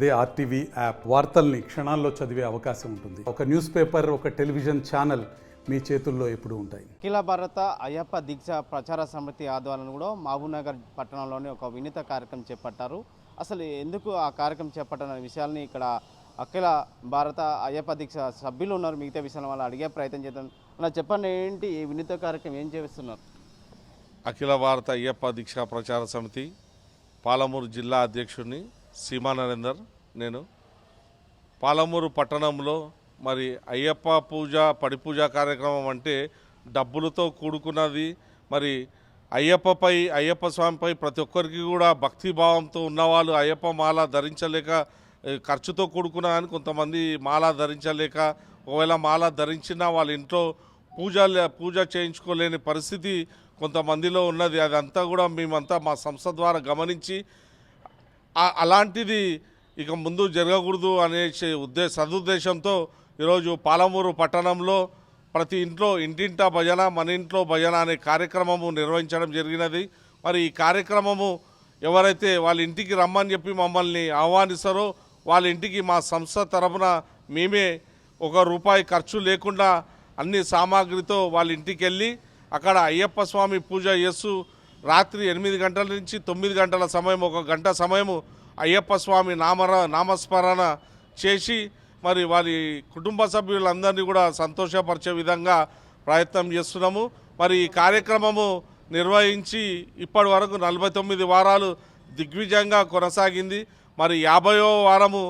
అదే RTV app వార్తల్ని క్షణాల్లో చదివే అవకాశం ఉంటుంది. ఒక న్యూస్ పేపర్, ఒక టెలివిజన్ ఛానల్ మీ చేతుల్లో ఎప్పుడూ ఉంటాయి. అఖిల భారత అయ్యప్ప దీక్ష ప్రచార సమితి ఆధ్వర్యంలో కూడా మహబూబ్నగర్ పట్టణంలోని ఒక వినూత కార్యక్రమం చేపట్టారు. అసలు ఎందుకు ఆ కార్యక్రమం చేపట్టిన విషయాల్ని ఇక్కడ అఖిల భారత అయ్యప్ప దీక్ష సభ్యులు ఉన్నారు. మిగతా విషయాల వల్ల అడిగే ప్రయత్నం చేద్దాం. అలా చెప్పండి, ఏంటి ఈ వినూత కార్యక్రమం ఏం చేస్తున్నారు? అఖిల భారత అయ్యప్ప దీక్ష ప్రచార సమితి పాలమూరు జిల్లా అధ్యక్షుడిని సీమా నరేందర్. నేను పాలమూరు పట్టణంలో మరి అయ్యప్ప పూజ పడి పూజ కార్యక్రమం అంటే డబ్బులతో కూడుకున్నది. మరి అయ్యప్ప స్వామిపై ప్రతి ఒక్కరికి కూడా భక్తిభావంతో ఉన్నవాళ్ళు అయ్యప్ప మాల ధరించలేక ఖర్చుతో కూడుకున్నదని కొంతమంది మాల ధరించలేక, ఒకవేళ మాల ధరించినా వాళ్ళ ఇంట్లో పూజ చేయించుకోలేని పరిస్థితి కొంతమందిలో ఉన్నది. అదంతా కూడా మేమంతా మా సంస్థ ద్వారా గమనించి అలాంటిది ఇక ముందు జరగకూడదు అనే సదుద్దేశంతో ఈరోజు పాలమూరు పట్టణంలో ప్రతి ఇంట్లో ఇంటింటా భజన మన ఇంట్లో భజన అనే కార్యక్రమము నిర్వహించడం జరిగినది. మరి ఈ కార్యక్రమము ఎవరైతే వాళ్ళ ఇంటికి రమ్మని చెప్పి మమ్మల్ని ఆహ్వానిస్తారో వాళ్ళ ఇంటికి మా సంస్థ తరఫున మేమే ₹1 ఖర్చు లేకుండా అన్ని సామాగ్రితో వాళ్ళ ఇంటికి వెళ్ళి అక్కడ అయ్యప్ప స్వామి పూజ చేస్తూ రాత్రి 8 గంటల నుంచి 9 గంటల సమయం, 1 గంట సమయము అయ్యప్ప స్వామి నామస్మరణ చేసి మరి వారి కుటుంబ సభ్యులందరినీ కూడా సంతోషపరిచే విధంగా ప్రయత్నం చేస్తున్నాము. మరి ఈ కార్యక్రమము నిర్వహించి ఇప్పటి వరకు 49 వారాలు దిగ్విజయంగా కొనసాగింది. మరి 50వ వారము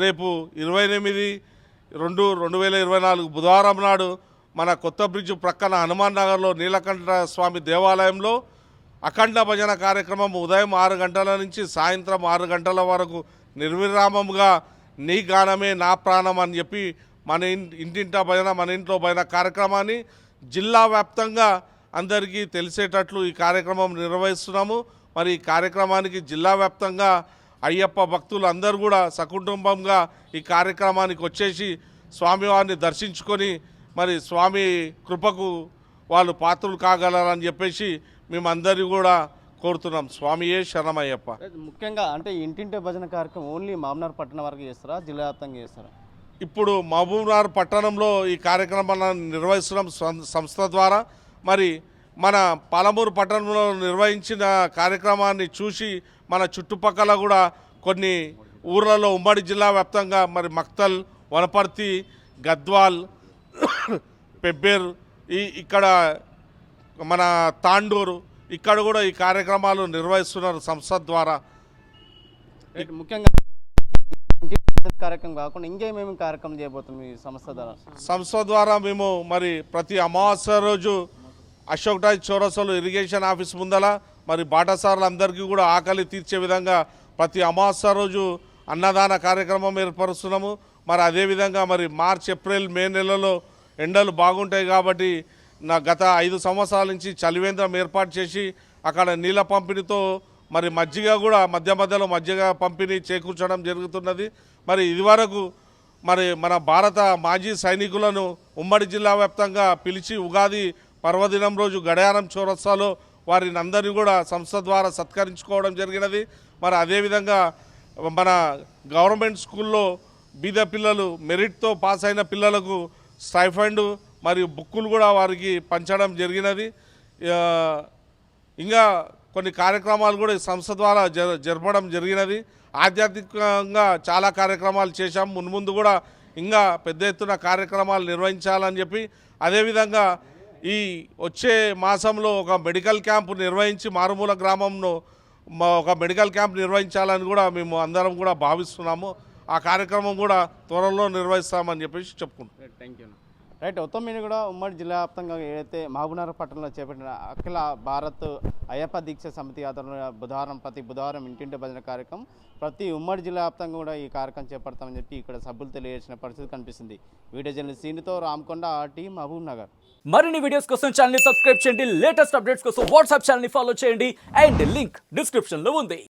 రేపు 28/2/2024 బుధవారం నాడు మన కొత్త బ్రిడ్జ్ ప్రక్కన హనుమాన్ నగర్లో నీలకంఠ స్వామి దేవాలయంలో అఖండ భజన కార్యక్రమం ఉదయం 6 గంటల నుంచి సాయంత్రం 6 గంటల వరకు నిర్విరామంగా నీ గానమే నా ప్రాణం అని చెప్పి మన ఇంటింటా భజన మన ఇంట్లో భజన కార్యక్రమాన్ని జిల్లా వ్యాప్తంగా అందరికీ తెలిసేటట్లు ఈ కార్యక్రమం నిర్వహిస్తున్నాము. మరి ఈ కార్యక్రమానికి జిల్లా వ్యాప్తంగా అయ్యప్ప భక్తులు అందరూ కూడా సకుటుంబంగా ఈ కార్యక్రమానికి వచ్చేసి స్వామివారిని దర్శించుకొని మరి స్వామి కృపకు వాళ్ళు పాత్రలు కాగలరని చెప్పేసి మేమందరూ కూడా కోరుతున్నాం. స్వామియే శరణమయ్యప్ప. ముఖ్యంగా అంటే ఇంటింటి భజన కార్యక్రమం ఓన్లీ మహబూబ్నగర్ పట్టణం వరకు చేస్తారా, జిల్లా వ్యాప్తంగా చేస్తారా? ఇప్పుడు మహబూబ్నగర్ పట్టణంలో ఈ కార్యక్రమాన్ని నిర్వహిస్తున్నాం సంస్థ ద్వారా. మరి మన పాలమూరు పట్టణంలో నిర్వహించిన కార్యక్రమాన్ని చూసి మన చుట్టుపక్కల కూడా కొన్ని ఊర్లలో ఉమ్మడి జిల్లా వ్యాప్తంగా మరి మక్తల్, వనపర్తి, గద్వాల్, పెబ్బేర్, ఇక్కడ మన తాండూరు ఇక్కడ కూడా ఈ కార్యక్రమాలు నిర్వహిస్తున్నారు సంస్థ ద్వారా. ముఖ్యంగా కార్యక్రమం కాకుండా ఇంకేమేమి కార్యక్రమం చేయబోతున్నాం ఈ సంస్థ ద్వారా? మేము మరి ప్రతి అమావాస్య రోజు అశోక్ రాజ్ చౌరస్తాలో ఇరిగేషన్ ఆఫీస్ ముందల మరి బాటసారులందరికీ కూడా ఆకలి తీర్చే విధంగా ప్రతి అమావాస్య రోజు అన్నదాన కార్యక్రమం ఏర్పరుస్తున్నాము. మరి అదేవిధంగా మరి మార్చ్, ఏప్రిల్, మే నెలలో ఎండలు బాగుంటాయి కాబట్టి గత 5 సంవత్సరాల నుంచి చలివేంద్రం ఏర్పాటు చేసి అక్కడ నీళ్ళ పంపిణీతో మరి మజ్జిగ కూడా మధ్యలో మజ్జిగ పంపిణీ చేకూర్చడం జరుగుతున్నది. మరి ఇదివరకు మరి మన భారత మాజీ సైనికులను ఉమ్మడి జిల్లా వ్యాప్తంగా పిలిచి ఉగాది పర్వదినం రోజు గడియారం చౌరస్తాలో వారిని అందరినీ కూడా సంస్థ ద్వారా సత్కరించుకోవడం జరిగినది. మరి అదేవిధంగా మన గవర్నమెంట్ స్కూల్లో బీద పిల్లలు మెరిట్తో పాస్ అయిన పిల్లలకు స్టైఫండ్ మరియు బుక్కులు కూడా వారికి పంచడం జరిగినది. ఇంకా కొన్ని కార్యక్రమాలు కూడా ఈ సంస్థ ద్వారా జరపడం జరిగినది. ఆధ్యాత్మికంగా చాలా కార్యక్రమాలు చేశాం. మున్ముందు కూడా ఇంకా పెద్ద ఎత్తున కార్యక్రమాలు నిర్వహించాలని చెప్పి, అదేవిధంగా ఈ వచ్చే మాసంలో ఒక మెడికల్ క్యాంపు నిర్వహించి మారుమూల గ్రామంలో ఒక మెడికల్ క్యాంప్ నిర్వహించాలని కూడా మేము అందరం కూడా భావిస్తున్నాము. ఆ కార్యక్రమం కూడా త్వరలో నిర్వహిస్తామని చెప్పేసి చెప్పుకుంటున్నాం. Thank you. రైట్, మొత్తం మీద కూడా ఉమ్మడి జిల్లా వ్యాప్తంగా ఏదైతే మహబూబ్నగర్ పట్టణంలో చేపట్టిన అఖిల భారత్ అయ్యప్ప దీక్ష సమితి ఆధ్వర్యంలో ప్రతి బుధవారం ఇంటింటి భజన కార్యక్రమం ప్రతి ఉమ్మడి జిల్లా వ్యాప్తంగా కూడా ఈ కార్యక్రమం చేపడతామని చెప్పి ఇక్కడ సభ్యులు తెలియజేసిన పరిస్థితి కనిపిస్తుంది. వీడియో జర్నలిస్ట్ సీనితో రామకొండ, ఆర్టీ, మహబూబ్నగర్. మరిన్ని వీడియోస్ కోసం ఛానల్ ని సబ్స్క్రైబ్ చేయండి. లేటెస్ట్ అప్డేట్స్ కోసం వాట్సాప్ ఛానల్ ని ఫాలో చేయండి. అండ్ లింక్ డిస్క్రిప్షన్ లో ఉంది.